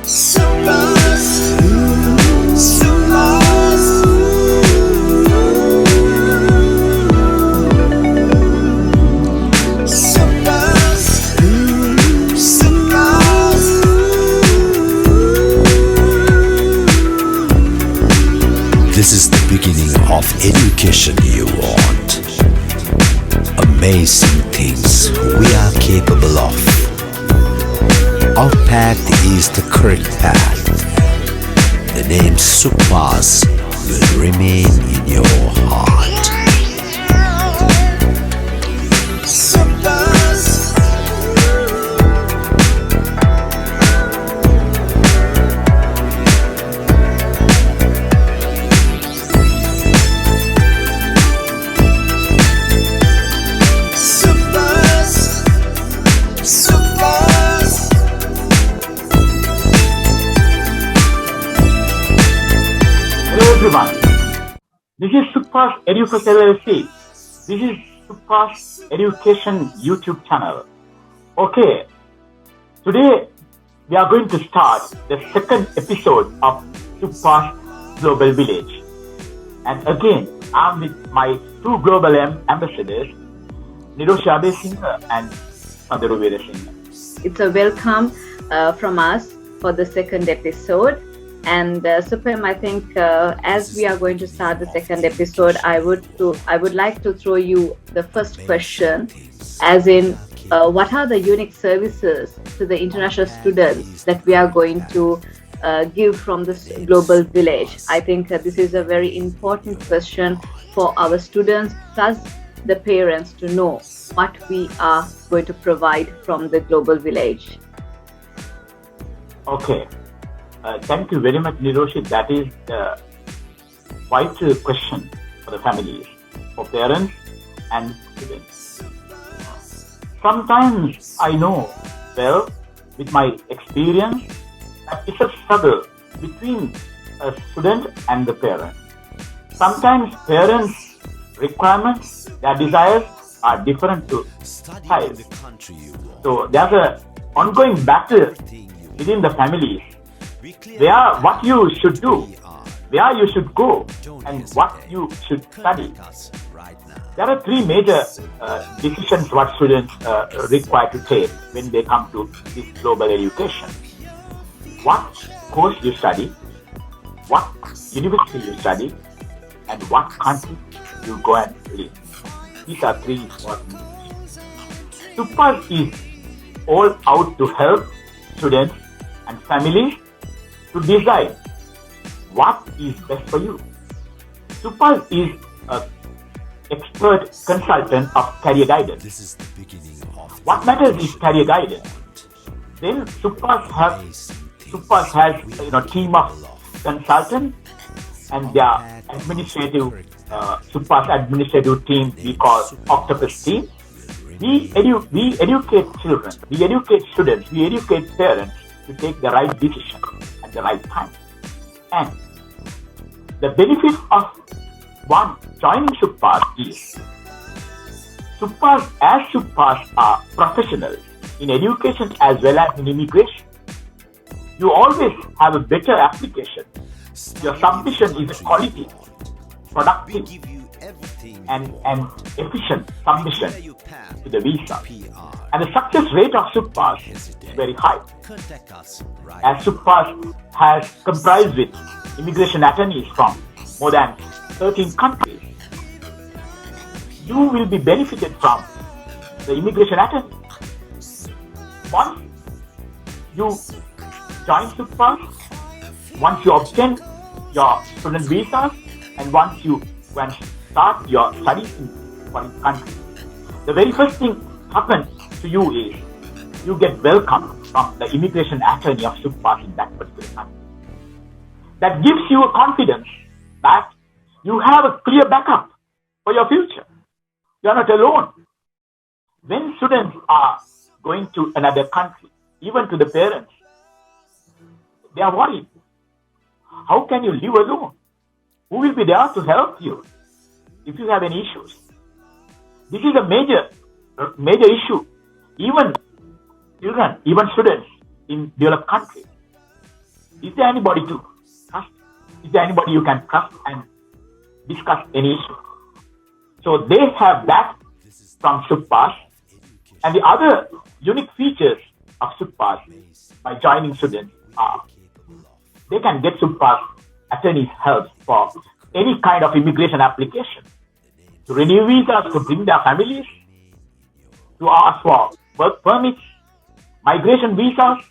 Supers, supers, supers, supers. This is the beginning of education you want. Amazing things we are capable of. Our path is the correct path. The name Supers will remain in your heart. Supers, supers, supers. Hello everyone, this is Supers Education LLC. This is Supers Education YouTube channel. Okay, today we are going to start the second episode of Supers Global Village. And again, I'm with my two Global ambassadors, Niroshi Abesinghe and Sandaru Veerasinghe. It's a welcome from us for the second episode. And Supem, I think as we are going to start the second episode, I would like to throw you the first question, as in what are the unique services to the international students that we are going to give from this global village? I think this is a very important question for our students plus the parents to know what we are going to provide from the global village. Okay. Thank you very much, Niroshi. That is the vital question for the families, for parents and students. Sometimes I know, well, with my experience, that it's a struggle between a student and the parent. Sometimes parents' requirements, their desires are different to child. So there's an ongoing battle within the families. Where what you should do, where you should go, and what you should study. There are three major decisions what students require to take when they come to this global education. What course you study, what university you study, and what country you go and live. These are three important things. Supers is all out to help students and families to decide what is best for you. Supers is an expert consultant of career guidance. What matters is career guidance. Then Supers has team of consultants and their administrative Supers administrative team we call Octopus team. We educate children, we educate students, we educate parents to take the right decision at the right time. And the benefit of one joining Supers is Supers are professionals in education as well as in immigration. You always have a better application. Your submission is quality, productive, and efficient submission to the visa. And the success rate of Supers is very high. As Supers has comprised with immigration attorneys from more than 13 countries, you will be benefited from the immigration attorney. Once you join Supers, once you obtain your student visas, and once you can start your studies in foreign countries, the very first thing happens to you is you get welcomed from the immigration attorney of Supers in that particular country. That gives you a confidence that you have a clear backup for your future. You are not alone. When students are going to another country, even to the parents, they are worried. How can you live alone? Who will be there to help you if you have any issues? This is a major issue. Even children, even students in developed countries. Is there anybody to trust? Is there anybody you can trust and discuss any issue? So they have that from SUPPAS. And the other unique features of SUPPAS by joining students are they can get SUPPAS attorneys' help for any kind of immigration application, to renew visas, to bring their families, to ask for work permits, migration visas,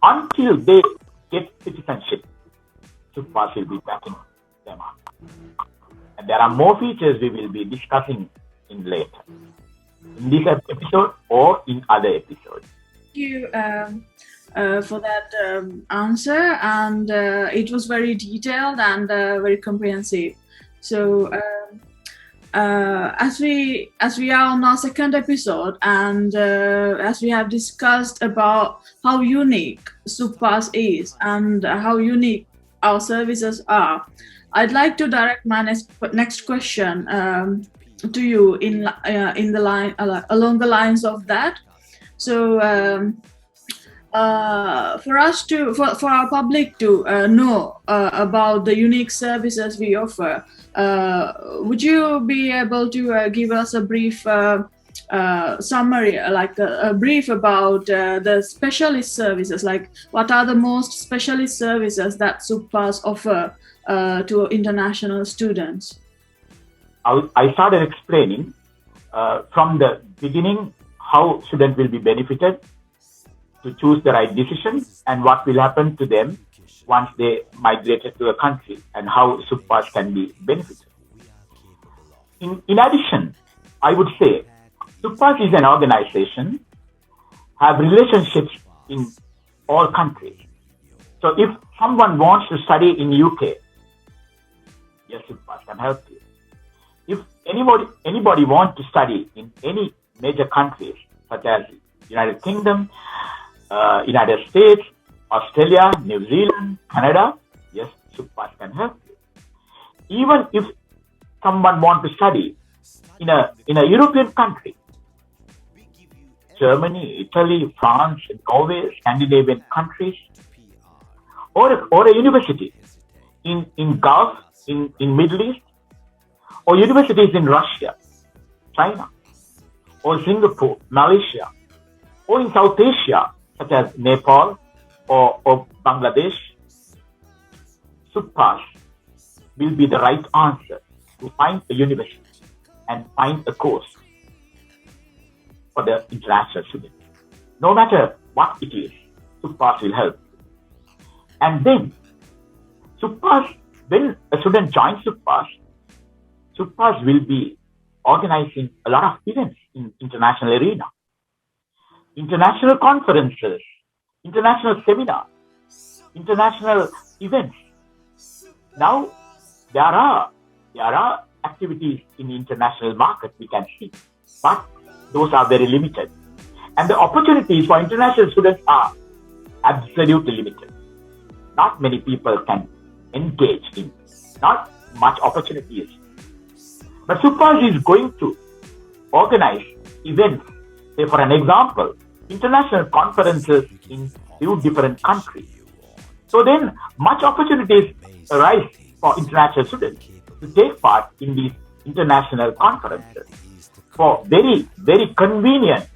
until they get citizenship. SUPPAS will be backing them up. And there are more features we will be discussing in later, in this episode or in other episodes. Thank you for that answer, and it was very detailed and very comprehensive. So as we are on our second episode, and as we have discussed about how unique SUPPAS is and how unique our services are, I'd like to direct my next question to you in the line along the lines of that. So for our public to know about the unique services we offer, would you be able to give us a brief summary, like a brief about the specialist services, like what are the most specialist services that SUPPAS offer to international students? I started explaining from the beginning how students will be benefited to choose the right decision and what will happen to them once they migrated to a country and how SUPPAS can be benefited. In addition, I would say SUPPAS is an organization, have relationships in all countries. So if someone wants to study in UK, yes, SUPPAS can help you. If anybody wants to study in any major countries such as United Kingdom, United States, Australia, New Zealand, Canada, yes, SUPPAS can help you. Even if someone wants to study in a European country, Germany, Italy, France, Norway, Scandinavian countries, or a university in Gulf, in Middle East, or universities in Russia, China, or Singapore, Malaysia, or in South Asia, such as Nepal or Bangladesh, SUPPAS will be the right answer to find a university and find a course for the international student. No matter what it is, SUPPAS will help. And then, SUPPAS, when a student joins SUPPAS will be organizing a lot of events in international arena. International conferences, international seminars, international events. Now, there are activities in the international market we can see, but those are very limited. And the opportunities for international students are absolutely limited. Not many people can engage in, not much opportunities. But SUPPAS is going to organize events, say for an example, international conferences in few different countries. So then much opportunities arise for international students to take part in these international conferences for very, very convenient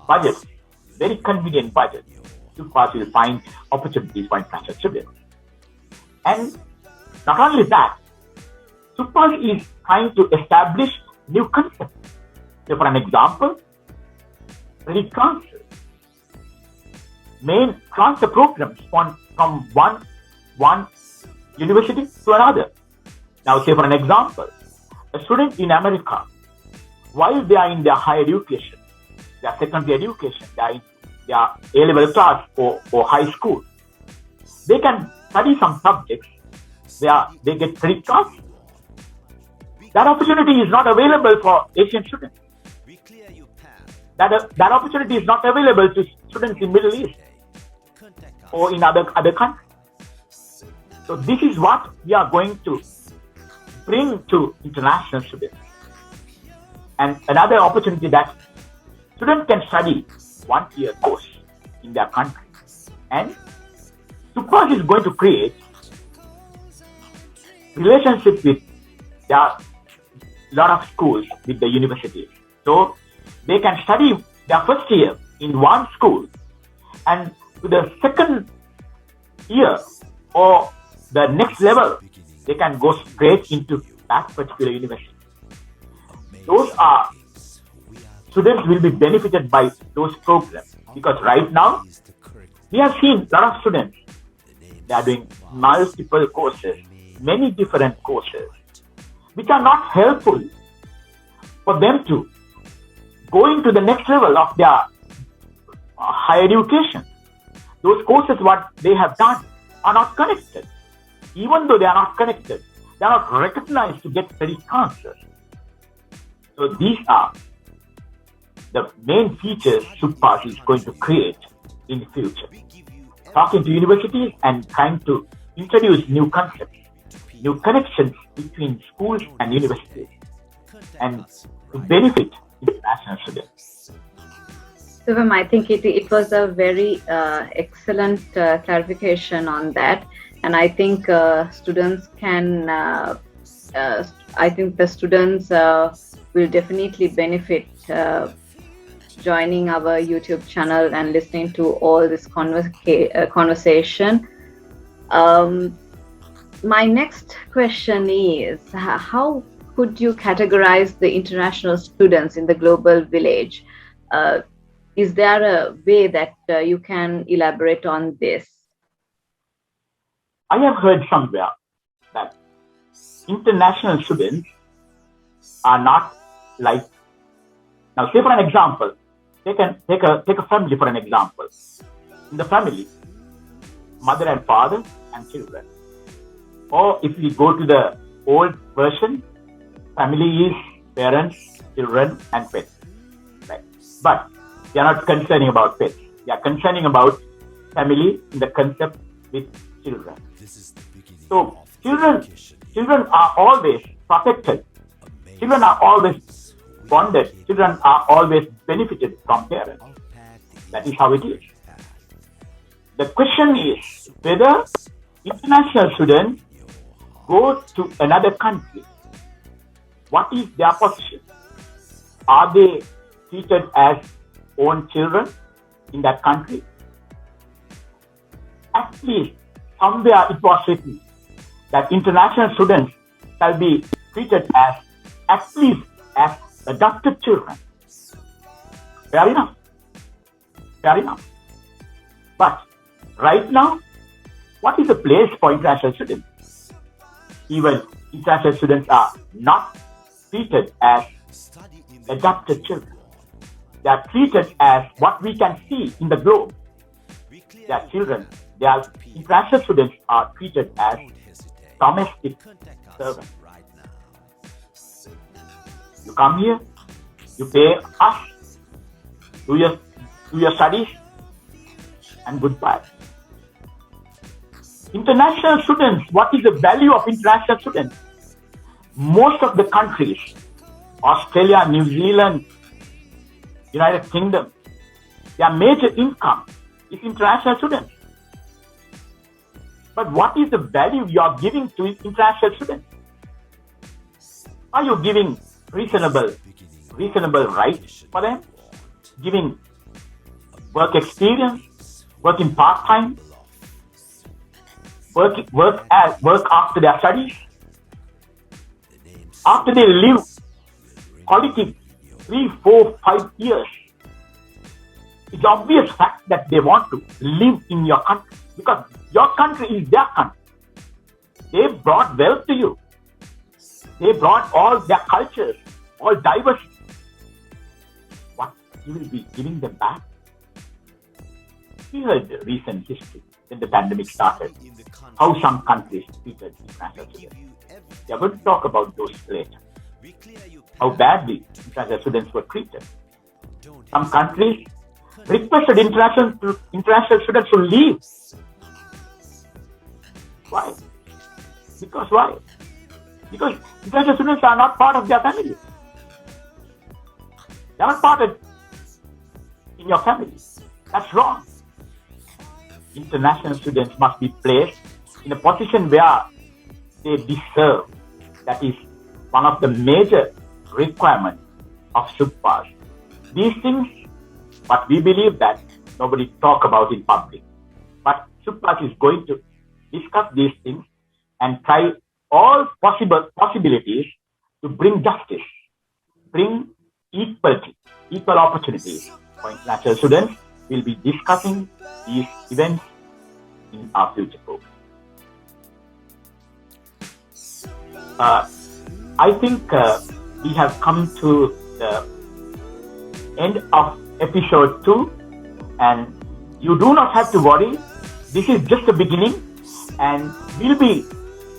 budgets, SUPPAS will find opportunities for international students. And not only that, SUPPAS is trying to establish new concepts. So for an example, credit transfer, main transfer programs from one university to another. Now, say for an example, a student in America, while they are in their higher education, their secondary education, their A-level class or high school, they can study some subjects where they get credit transfer. That opportunity is not available for Asian students. That opportunity is not available to students in Middle East or in other countries. So this is what we are going to bring to international students. And another opportunity that students can study 1-year course in their country and SUPAS is going to create relationship with a lot of schools, with the universities. So they can study their first year in one school, and to the second year or the next level, they can go straight into that particular university. Those are students will be benefited by those programs, because right now we have seen a lot of students, they are doing multiple courses, many different courses, which are not helpful for them to go into the next level of their higher education. Those courses, what they have done, are not connected. Even though they are not connected, they are not recognized to get credit transfers. So these are the main features SUPAS is going to create in the future. Talking to universities and trying to introduce new concepts, new connections between schools and universities, and to benefit international students. Shubham, I think it was a very excellent clarification on that, and I think students can. I think the students will definitely benefit joining our YouTube channel and listening to all this conversation. My next question is, how could you categorize the international students in the global village? Is there a way that you can elaborate on this? I have heard somewhere that international students are not like, now say for an example, take a family for an example. In the family, mother and father and children. Or if we go to the old version, family is parents, children and pets. Right? But they are not concerning about pets. They are concerning about family in the concept with children. So children are always protected. Children are always bonded. Children are always benefited from parents. That is how it is. The question is whether international students go to another country. What is their position? Are they treated as own children in that country? At least somewhere it was written that international students shall be treated as at least as adopted children. Fair enough. Fair enough. But right now, what is the place for international students? Even international students are not treated as adopted children. They are treated as what we can see in the globe. They are children. International students are treated as domestic servants. You come here, you pay us, do your studies, and goodbye. International students, what is the value of international students? Most of the countries, Australia, New Zealand, United Kingdom, their major income is international students. But what is the value you are giving to international students? Are you giving reasonable rights for them? Giving work experience, working part-time, work after their studies? After they live quality 3, 4, 5 years, it's obvious fact that they want to live in your country, because your country is their country. They brought wealth to you. They brought all their cultures, all diversity. What you will be giving them back? We heard the recent history when the pandemic started, how some countries treated international students. We are going to talk about those later. How badly international students were treated. Some countries requested international students to leave. Why? Because why? Because international students are not part of their family. They are not part of in your family. That's wrong. international students must be placed in a position where they deserve. That is one of the major requirements of SUPPAS. These things, but we believe that nobody talk about in public. But SUPPAS is going to discuss these things and try all possibilities to bring justice, bring equality, equal opportunities for international students. We'll be discussing these events in our future program. I think we have come to the end of episode 2, and you do not have to worry. This is just the beginning, and we'll be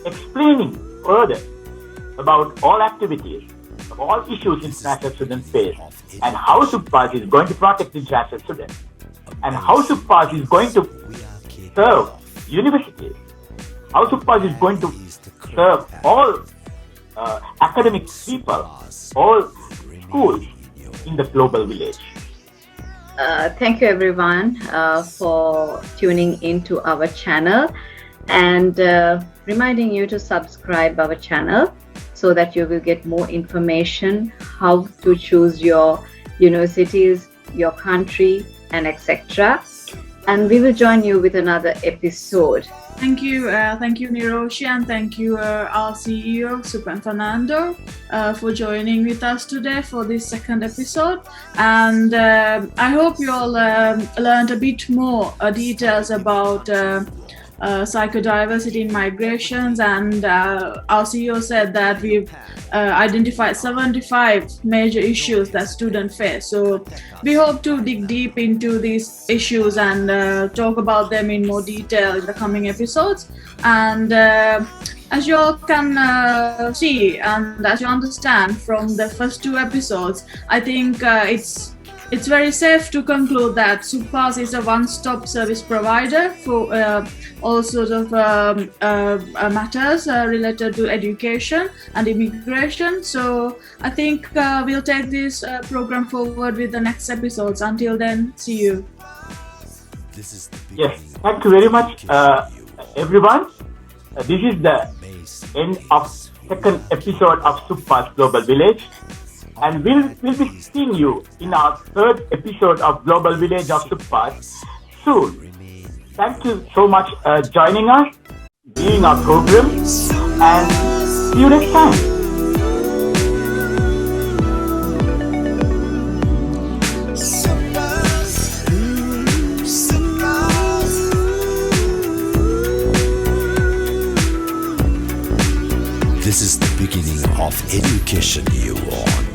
explaining further about all activities, all issues international students face, and how SUPPAS is going to protect international students, and how SUPPAS is going to serve universities, how SUPPAS is going to serve all academic people, all schools in the global village. Thank you everyone for tuning into our channel, and reminding you to subscribe our channel so that you will get more information how to choose your universities, your country, and etc. And we will join you with another episode. Thank you, Niroshi, and thank you, our CEO, Supan Fernando, for joining with us today for this second episode. And I hope you all learned a bit more details about psychodiversity in migrations, and our CEO said that we've identified 75 major issues that students face. So we hope to dig deep into these issues and talk about them in more detail in the coming episodes. And as you all can see and as you understand from the first 2 episodes, I think it's very safe to conclude that SUPPAS is a one-stop service provider for all sorts of matters related to education and immigration. So I think we'll take this program forward with the next episodes. Until then, see you. Yes, thank you very much, everyone. This is the end of second episode of SUPPAS Global Village. And we'll be seeing you in our third episode of Global Village of SUPPAS soon. Thank you so much joining us, being our program, and see you next time. This is the beginning of education you want.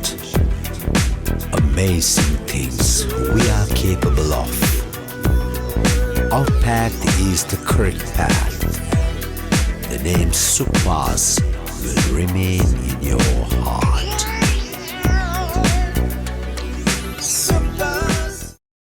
Amazing things we are capable of. Our path is the correct path. The name SUPPAS